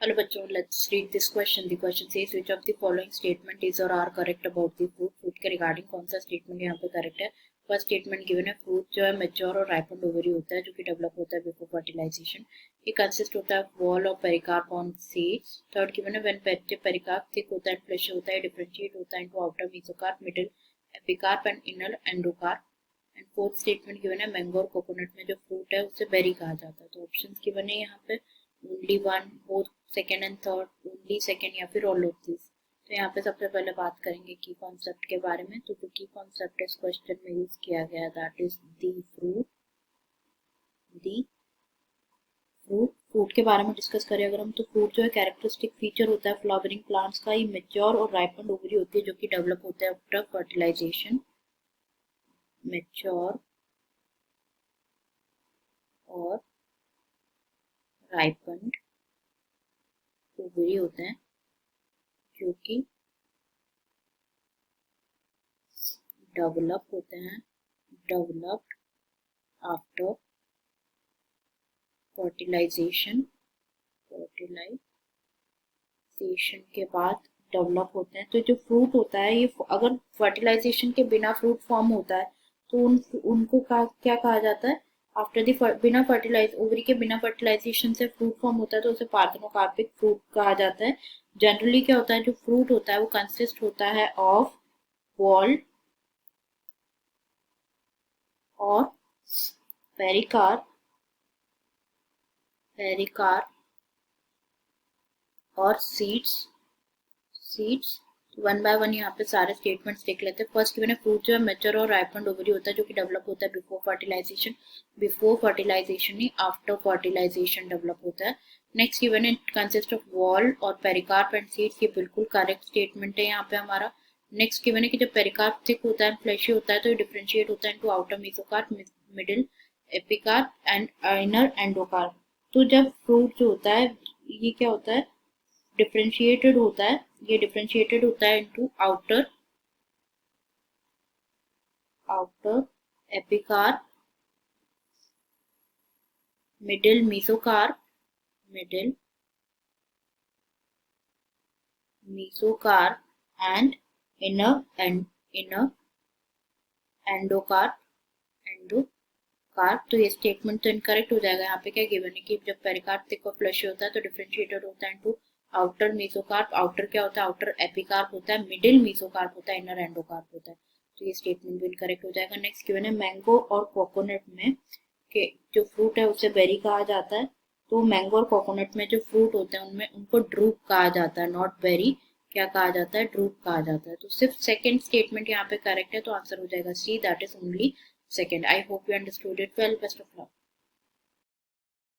Hello बच्चों, let's read this question. The question says which of the following statement is or are correct about the fruit. fruit के regarding कौन सा statement यहाँ पे correct है? First statement given है fruit जो है मेच्योर और राइपन ओवरी होता है जो कि डेवलप होता है बिफोर फर्टिलाइजेशन. ये कंसिस्ट होता है वॉल और pericarp on seeds. Third given है व्हेन पेरिकार्प थिक होता है एंड फ्लेशी होता है डिफरेंशिएट होता है into outer mesocarp, middle epicarp and inner endocarp. And fourth statement given है मैंगो और कोकोनट में जो फ्रूट है उसे बेरी कहा जाता है. तो ऑप्शंस गिवन है यहाँ पे only one, both second and third, only second या फिर ऑल ऑफ दिस. तो यहाँ पे सबसे पहले बात करेंगे की कॉन्सेप्ट के बारे में. तो जो की कॉन्सेप्ट इस क्वेश्चन में यूज किया गया that is the fruit. The fruit fruit के बारे में डिस्कस करें अगर हम, तो फ्रूट जो है कैरेक्टरिस्टिक फीचर होता है फ्लावरिंग प्लांट्स का. ये मेच्योर और राइपन ओवरी होती है जो कि डेवलप होता है आफ्टर फर्टिलाइजेशन. मेच्योर और राइपन ओवरी होते हैं जो कि डेवलप होते हैं डेवलप्ड आफ्टर फर्टिलाइजेशन के बाद डेवलप होते हैं. तो जो फ्रूट होता है ये अगर फर्टिलाइजेशन के बिना फ्रूट फॉर्म होता है तो उनको क्या कहा जाता है? आफ्टर दी बिना फर्टिलाइज ओवरी के बिना फर्टिलाइजेशन से फ्रूट फॉर्म होता है तो उसे पार्थेनोकार्पिक फ्रूट कहा जाता है. जनरली क्या होता है जो फ्रूट होता है वो कंसिस्ट होता है ऑफ वॉल और पेरिकार्प और सीड्स. वन बाय वन यहाँ पे सारे स्टेटमेंट्स देख लेते हैं. फर्स्ट गिवन है फ्रूट जो है मेच्योर और राइपन ओवरी होता है जो कि डेवलप होता है बिफोर फर्टिलाइजेशन नहीं आफ्टर फर्टिलाइजेशन डेवलप होता है. नेक्स्ट गिवन है कंसिस्ट ऑफ वॉल और पेरिकार्प एंड सीड्स. ये बिल्कुल करेक्ट स्टेटमेंट है यहाँ पे हमारा. नेक्स्ट गिवन है कि जब पेरिकार्प थिक होता है फ्लैशी होता है तो ये डिफरेंशिएट होता है into outer mesocarp, middle epicarp and inner endocarp. तो जब फ्रूट जो होता है ये क्या होता है? डिफरेंशिएटेड होता है. ये डिफरेंशिएटेड होता है into outer epicarp, middle mesocarp and inner endocarp. तो ये स्टेटमेंट तो इनकरेक्ट हो जाएगा. यहाँ पे क्या गिवन है कि जब पेरिकार्प थिक और फ्लशी होता है तो डिफरेंशिएटेड होता है इनटू आउटर मेसोकार्प. आउटर क्या होता है? आउटर एपिकार्प होता है. मिडिल मेसोकार्प होता है. इनर एंडोकार्प होता है. तो ये स्टेटमेंट भी इनकरेक्ट हो जाएगा. नेक्स्ट गिवन है मैंगो और कोकोनट में के जो फ्रूट है उसे बेरी कहा जाता है. तो मैंगो और कोकोनट में जो फ्रूट होते हैं उनमें उनको ड्रूप कहा जाता है, नॉट बेरी. क्या कहा जाता है? ड्रूप कहा जाता है. तो सिर्फ सेकंड स्टेटमेंट यहाँ पे करेक्ट है तो आंसर हो जाएगा C, that is only second. I hope you understood it well. Best of luck.